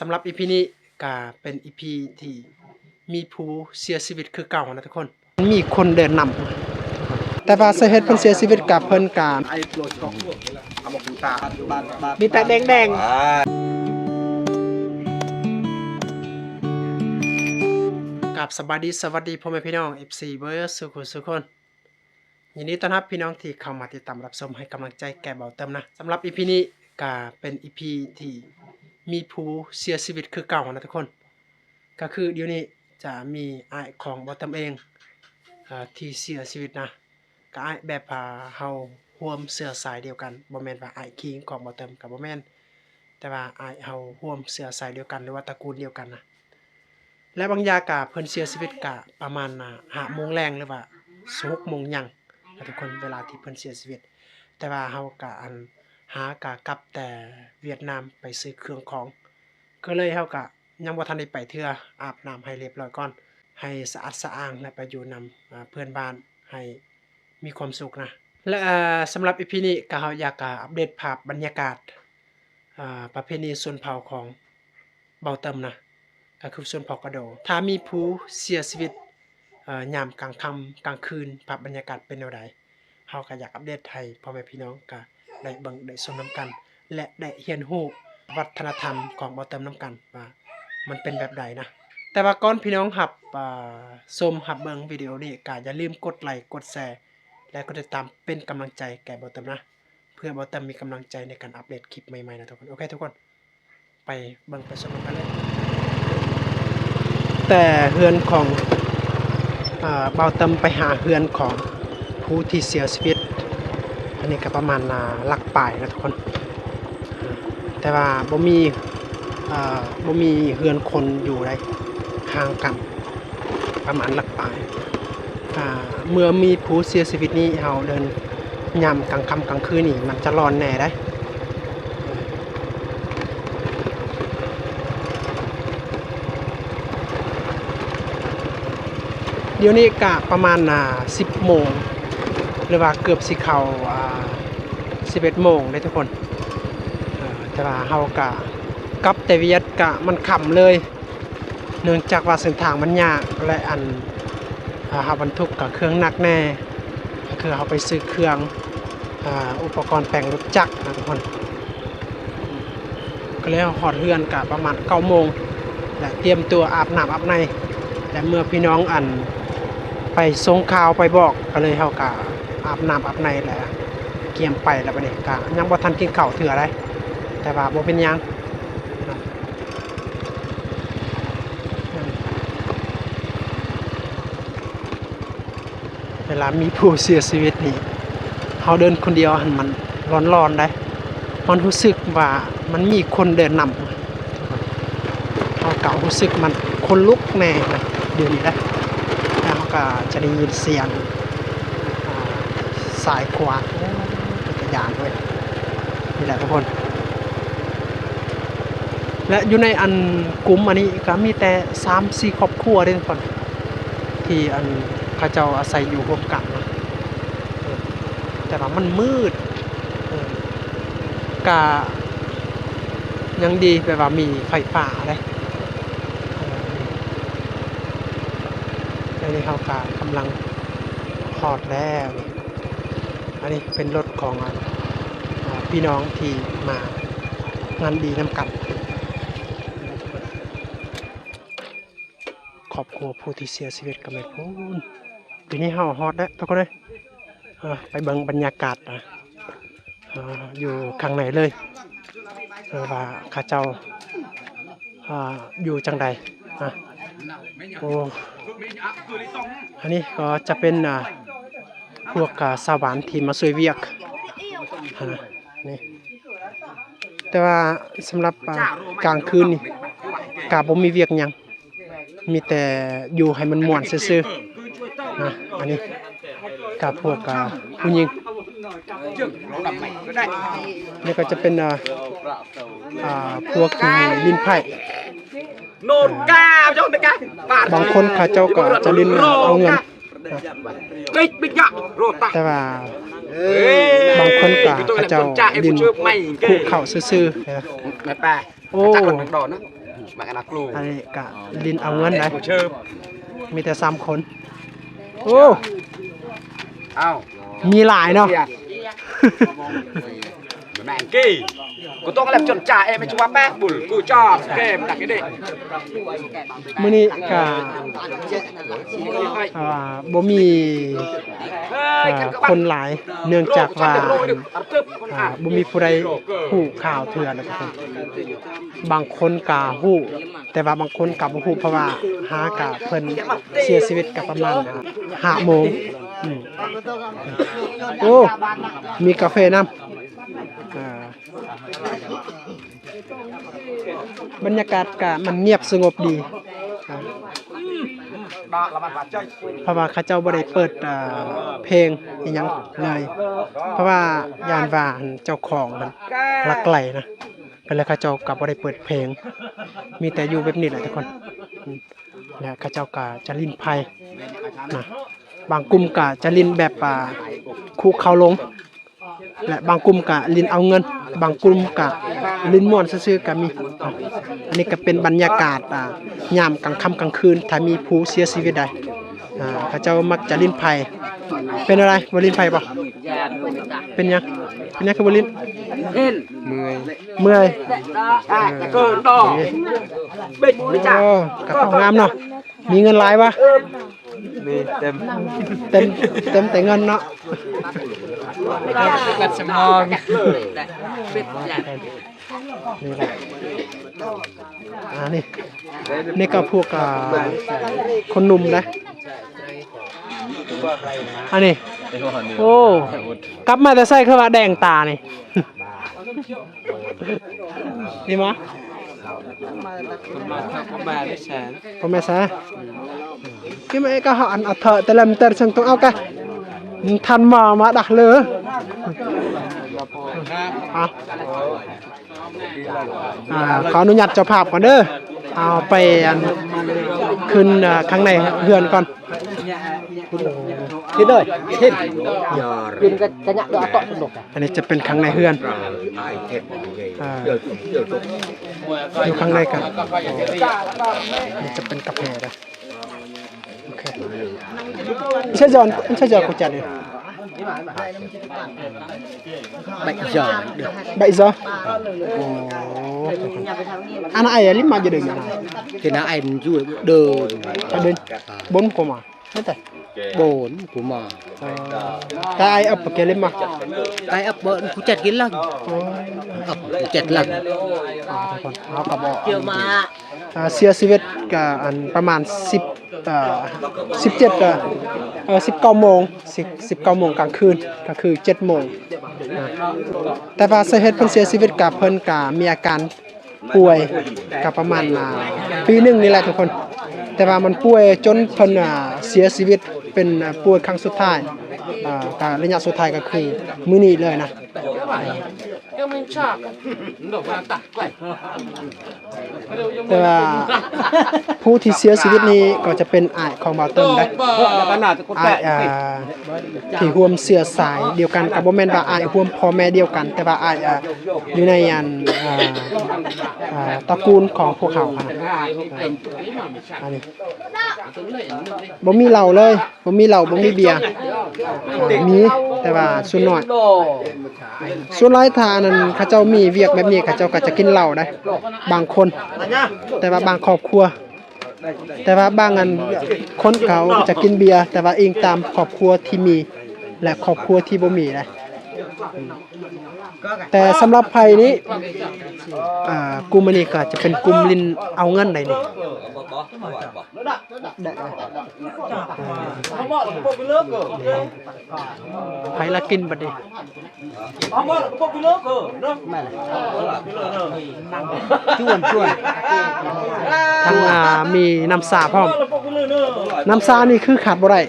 สำหรับ EP นี้ก็เป็น EP ที่มีผู้เสียชีวิตคือเก่านะทุกคนมีคนเดินนำแต่ว่าสาเหตุเพิ่นเสียชีวิตกับเพิ่นการมีแต่แดงๆกับสวัสดีพ่อแม่พี่น้อง FC เบอร์สุขคนยินดีต้อนรับพี่น้องที่เข้ามาติดตามรับชมให้กำลังใจแก่เบาเติมนะสำหรับ EP นี้ก็เป็น EP ที่มีผู้เสียชีวิตคือเก่านะทุกคนก็คือเดี๋ยวนี้จะมีอ้ายของบ่เติมเองที่เสียชีวิตนะก็อ้ายแบบเฮาร่วมเชื้อสายเดียวกันบ่แม่นว่าอ้ายคิงของบ่เติมก็บ่แม่นแต่ว่าอ้ายเฮาร่วมเชื้อสายเดียวกันหรือว่าตระกูลเดียวกันนะและบางยาก็เพิ่นเสียชีวิตก็ประมาณ5 โมงแลงหรือว่า6 โมงยังนะทุกคนเวลาที่เพิ่นเสียชีวิตแต่ว่าเฮาก็หากะกลับแต่เวียดนามไปซื้อเครื่องของก็เลยเฮาก็ยังบ่ทันได้ไปเทื่ออาบน้ำให้เรียบร้อยก่อนให้สะอาดสะอ้างและไปอยู่นำเพื่อนบ้านให้มีความสุขนะและสำหรับ EP นี้ก็เฮาอยากอัปเดตภาพบรรยากาศประเพณีชนเผ่าของเบาเติมนะก็คือชนเผ่ากะโดถ้ามีผู้เสียชีวิตยามกลางค่ำกลางคืนภาพบรรยากาศเป็นแนวใดเฮาก็อยากอัปเดตให้พ่อแม่พี่น้องก็ได้เบิ่งได้ชมนํกันและได้เรียนรู้วัฒนธรรมของเบาเติมนํกันว่ามันเป็นแบบใดนะแต่ว่าก่อนพี่น้องรับชมรับเบิ่งวิดีโอนี้ก็อย่าลืมกดไลค์กดแชร์และกดติดตามเป็นกำลังใจแก่เบาเติมนะเพื่อเบาเติมมีกำลังใจในการอัปเดตคลิปใหม่ๆนะทุกคนโอเคทุกคนไปเบิ่งไปชมกันเลยแต่เฮือนของเบาเติมไปหาเฮือนของผู้ที่เสียชีวิตอันนี้ก็ประมาณหลักป่ายนะทุกคนแต่ว่าบ่มีเฮือนคนอยู่ได้ห่างกันประมาณหลักป่ายเมื่อมีผู้เสียชีวิตนี้เฮาเดินยามกลางค่ำกลางคืนนี่มันจะร้อนแน่ได้เดี๋ยวนี้ก็ประมาณ10 โมงหรือว่าเกือบสิเข้า11 โมงได้ทุกคนแต่ว่าเฮาก็กลับแต่เวียดก็มันค่ำเลยเนื่องจากว่าเส้นทางมันยากและเฮาบรรทุกกับเครื่องหนักแน่คือเฮาไปซื้อเครื่องอุปกรณ์แต่งรถจักรนะทุกคนก็เลยฮอดเฮือนก็ประมาณ 9 โมงและเตรียมตัวอาบน้ำอาบในและเมื่อพี่น้องไปส่งข่าวไปบอกก็เลยเฮาก็อาบน้ำอาบในแหละเกียมไปแล้วบัดนี้ก็ยังบ่ทันกินข้าวเทื่อใดแต่ว่าบ่เป็นหยังเวลามีผู้เสียชีวิตนี่เฮาเดินคนเดียวมันร้อนๆได้มันรู้สึกว่ามันมีคนเดินนำเฮาก็รู้สึกมันคนลุกแน่นะเดี๋ยวนี้นะแล้วเฮาก็จะได้ยินเสียงสายขวาจักรยานด้วยนี่แหละทุกคนและอยู่ในกลุ่มอันนี้ก็มีแต่ 3-4 ครอบครัวเด้ทุกคนที่เขาเจ้าอาศัยอยู่ร่วมกันนะแต่ว่ามันมืดกะยังดีแปลว่ามีไฟฟ้าเลยอันนี้เขาก็กำลังฮอดแล้วอันนี้เป็นรถของพี่น้องที่มางานดีน้ำกันครอบครัวผู้ที่เสียชีวิตก็ไม่พ้นทีนี้เฮาฮอดแล้วทุกคนเลยไปเบิ่งบรรยากาศอยู่ข้างในเลยว่าข้าเจ้าอยู่จังใดโอ้อันนี้ก็จะเป็นพวกสาวบ้านที่มาช่วยเวียกนี่แต่ว่าสำหรับกลางคืนนี่กะบ่มีเวียกหยังมีแต่อยู่ให้มันม่วนซื่อๆอันนี้กับพวกผู้หญิงนี่ก็จะเป็นพวกที่ลิ้นไผ่บางคนเขาเจ้าก็จะลิ้นเอาเงินแต่ว่าบางคนก็เขาเจ้าลิ้นคู่เข่าซื่อๆโอ้ อันนี้ก็ลินเอาเงินได้ เชิม มีแต่3คนโอ้ เอ้า มีหลายเนาะ แม่งกี้กูต้องเล่นจนจ่าไม่ชัวร์แป๊กบุญกูชอบเกมดักนี้ดิ มื้อนี้ก็บ่มีคนหลายเนื่องจากว่าบ่มีผู้ใดฮู้ข่าวเถื่อนนะทุกคนบางคนก็ฮู้แต่ว่าบางคนก็บ่ฮู้เพราะว่าหากะเพิ่นเสียชีวิตก็ประมาณ5 โมงโอ้มีกาแฟนำบรรยากาศก็มันเงียบสงบดีเพราะว่าเขาเจ้าบ่ได้เปิดเพลงอีหยังเลยเพราะว่ายานว่าเจ้าของมันลักไก่นะก็เลยเขาเจ้าก็บ่ได้เปิดเพลงมีแต่อยู่แบบนี้แหละทุกคนแล้วเขาเจ้าก็จะลิ้นไพ่นะบางกลุ่มก็จะลิ้นแบบคุกเข่าลงและบางกลุ่มก็ลิ้นเอาเงินบางกลุ่มก็ลิ้นม่วนซื่อๆก็มีอันนี้ก็เป็นบรรยากาศยามกลางค่ำกลางคืนถ้ามีผู้เสียชีวิตใดเขาเจ้ามักจะลิ้นไผ่เป็นอะไรบ่ลิ้นไผ่บ่เป็นหยังคือบ่ลิ้นเมื่อยเกินดอกบิดไม่จ่า กระเป๋างามเนาะมีเงินหลายวะมีเต็มแต่เงินเนาะกัดสมองนี่แหละนี่ก็พวกคนหนุ่มนะอันนี้โอ้กลับมาแต่ใส่คือว่าแดงตานี่ดีมั้ยผมไม่ใช่cái mấy cái họ ăn thợแต่làmแต่chẳngต้องเอาcáiทันมาดักเลยขออนุญาตเจ้าภาพก่อนเด้อเอาไปขึ้นข้างในเรือนก่อนคิดเลยคิดกินกระยะดอกต่อสนุกอันนี้จะเป็นข้างในเรือนอยู่ข้างในกันนี่จะเป็นกาแฟนะโอเคใช่จอนกูจัดเลยbảy giờ anak ayah 5 giờ đường thì nó anh du đường bên 4 của mà hết rồi 4 của mà cái ai ấp cái lên mà cái ấp bợn cũng chặt cái lần ấp chặt lần เขาก็บอกเสียชีวิตก็อันประมาณ17ก็19 โมง19 โมงกลางคืนก็คือ7 โมงแต่ว่าสาเหตุเพิ่นเสียชีวิตกับเพิ่นก็มีอาการป่วยก็ประมาณปีนึงนี่แหละทุกคนแต่ว่ามันป่วยจนเพิ่นเสียชีวิตเป็นป่วยครั้งสุดท้ายก็ระยะสุดท้ายก็คือมื้อนี้เลยนะแต่ว่าผู้ที่เสียชีวิตนี้ก็จะเป็นอ้ายของบ่าวเติ้ลได้อ้ายที่ร่วมเชื้อสายเดียวกันกับบ่แม่นว่าอ้ายร่วมพ่อแม่เดียวกันแต่ว่าอ้ายอยู่ในตระกูลของพวกเขาอันนี้บ่มีเหล้าเลยบ่มีเหล้าบ่มีเบียร์มีแต่ว่าส่วนน้อยส่วนหลายทานั้นเขาเจ้ามีเวียกแบบนี้เขาเจ้าก็จะกินเหล้าได้บางคนแต่ว่าบางครอบครัวแต่ว่าบางอันคนเขาจะกินเบียร์แต่ว่าเองตามครอบครัวที่มีและครอบครัวที่บ่มีนะแต่สำหรับไผนี้กลุ่มนี้ก็จะเป็นกลุ่มลินเอาเงินได้นี่ไผละกินบัดนี้ชวนทั้งมีน้ำสาพร้อมน้ำสานี่คือขาดบ่ได้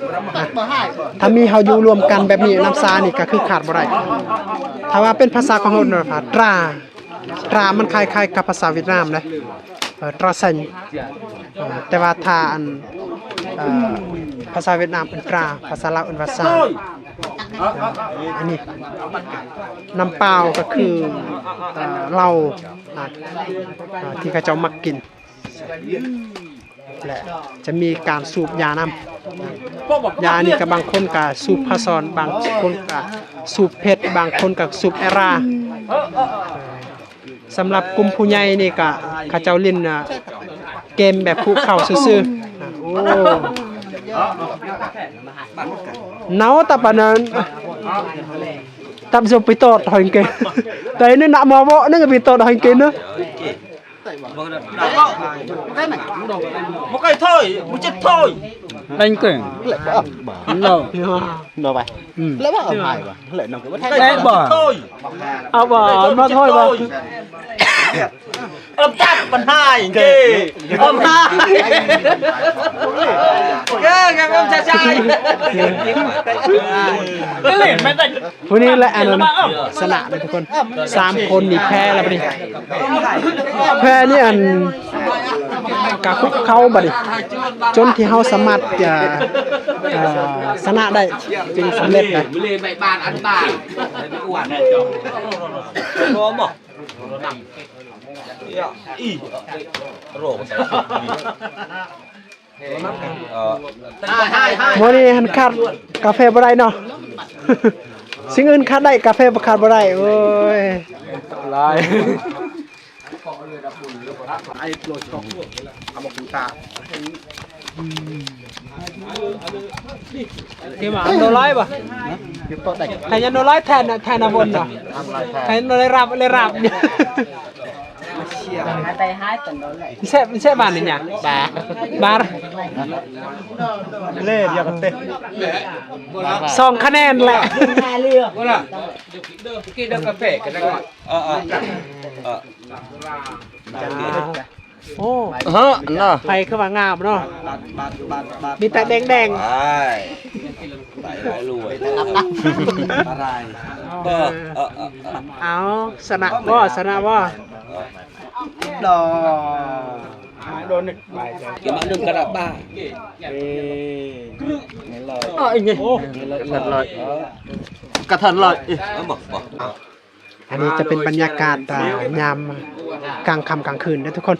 ถ้ามีเฮาอยู่รวมกันแบบนี้น้ำสานี่ก็คือขาดบ่ได้ถ้าว่าเป็นภาษาของเฮาน่ะตรามันคล้ายๆกับภาษาเวียดนามนะตราสัญแต่ว่าถ้าอันภาษาเวียดนามเป็นตราภาษาลาวเป็นภาษาอันนี้น้ำเปล่าก็คือเหล้าที่เขาเจ้ามักกิน และจะมีการสูบยานำยานี่ก็บางคนก็สูบพาซอนบางคนก็สูบเพชรบางคนก็สูบแอราสำหรับกลุ่มผู้ใหญ่นี่ก็เขาเจ้าเล่นเกมแบบภูเขาซื่อๆโอ้เนาตะปะนั้นtập dục bị tọt hình kì đấy nên nặng mò vợ nên bị tọt hình kì nữa một cái thôi một chết thôi đánh kỉnh đâu đâu vậy lấy bỏ ở ngoài vậy lấy nó cái đấy bỏ thôi à bỏ mà thôi mà âm tắc phần hai kì âm hai cái âm cha trai cái liền mày đánh วันนี้แหละอันนั้นสนะเลยทุกคน3คนนี่แพ้แล้วบัดนี้แพ้นี่อันกะคุกเข้าบัดนี้จนที่เฮาสามารถจะชนะได้จึงสำเร็จได้ lên mày bàn ăn bànอ้วนcó mà y rổ hai มื้อนี้หันขาดกาแฟบ่ได้เนาะ สิ่งอื่นขาดได้กาแฟบ่ขาดบ่ได้โอ้ยหลาย Cái mà ăn đồ lái bà thầy nhân đồ lái thèn là vốn à thầy nó lấy rạp nhỉ sẽ bàn này nhỉ bà lên giờ còn tên songคะแนนแหละ cái đó cà phê cái đó gọiโอ้ nó ไฟเข้ามางามเนาะมีแต่แดง ai tại lại lùi ai เอาสนะบ่สนะบ่ đò cái mã đường cà rạ ba thật lợi cả thật lợi bỏ อันนี้จะเป็นบรรยากาศยามกลางค่ำกลางคืนนะทุกคน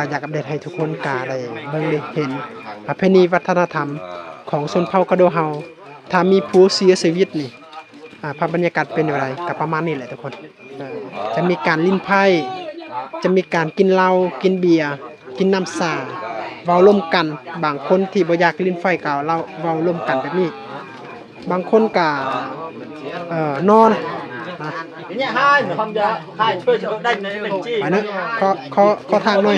อยากอัปเดตให้ทุกคนกาได้เบิ่งได้เห็นประเพณีวัฒนธรรมของชนเผ่ากะโดเฮาถ้ามีผู้เสียชีวิตนี่ภาพบรรยากาศเป็นอย่างไรก็ประมาณนี้แหละทุกคนจะมีการลิ้นไพ่จะมีการกินเหล้ากินเบียร์กินน้ำสาเว้าร่วมกันบางคนที่บ่อยากลิ้นไฟก็เว้าร่วมกันแบบนี้บางคนก็นอนnhà hai mà không ra hai chơi cho đánh này mình chi ไปนะขอทางหน่อย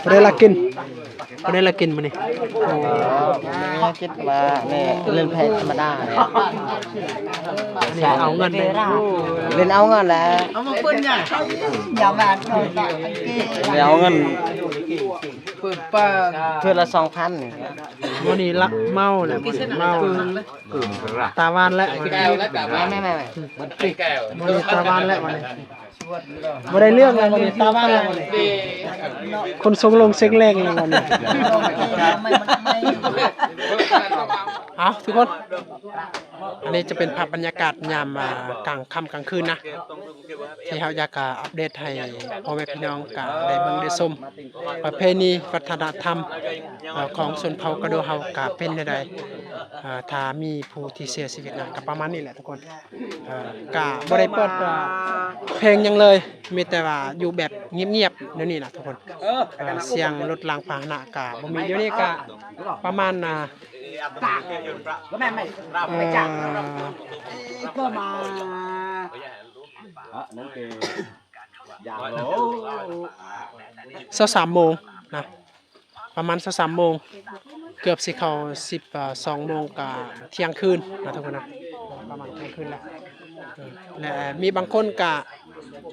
บ่ได้ละกินมื้อนี้ chết mà nè lên phe mà đa อันนี้เอาเงินเลย lên áo ngon là lên áo ngon thuê là 2,000 มื้อนี้ละเมาแหละเมาตาหวานแล้วมื้อนี้ mẹ ตาหวานแล้วมื้อนี้บ่ได้เรื่องเลยมื้อนี้ตาหวานแล้วมื้อนี้คนทรงลงเซ็งแรงเลยมื้อนี้เอาทุกคนอันนี้จะเป็นภาพบรรยากาศยามกลางค่ำกลางคืนนะที่เฮาอยากอัปเดตให้พ่อแม่พี่น้องก็ได้เบิ่งได้ชมประเพณีวัฒนธรรมของชนเผ่ากะโดเฮาก็เป็นจังไดถ้ามีผู้ที่เสียชีวิตนะก็ประมาณนี้แหละทุกคนก็บ่ได้เปิดเพลงหยังเลยมีแต่ว่าอยู่แบบเงียบๆเดี๋ยวนี้ล่ะทุกคนเสียงรถรางพาหนะก็บ่มีเดี๋ยวนี้ก็ประมาณcó mẹ mày mày chạm 23 โมงนะประมาณ23 โมงเกือบสิเข้า12 โมงก็เที่ยงคืนนะทุกคนนะประมาณเที่ยงคืนแล้วและมีบางคนก็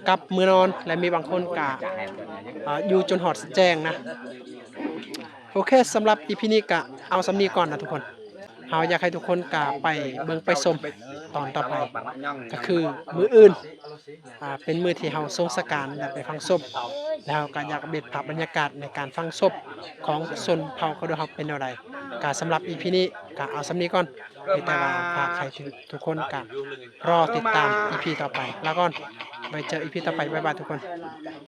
กลับมื้อนอนและมีบางคนก็อยู่จนหอดแจ้งนะโอเคสำหรับ EP นี้ก็เอาสำนี้ก่อนนะทุกคนเฮาอยากให้ทุกคนก็ไปเบิ่งไปชม ตอนต่อไปก็คือมื้ออื่นเป็นมื้อที่เฮาทรงสการและไปฟังศพแล้วก็อยากเบ็ดภาพบรรยากาศในการฟังศพของชนเผ่าเขาด้วยเฮาเป็นแนวใดก็สำหรับ EP นี้ก็เอาส่ำนี้ก่อนมีแต่ว่าฝากให้ทุกคนก็รอติดตาม EP ต่อไปแล้วก่อนไว้เจอ EP ต่อไปบ๊ายบายทุกคน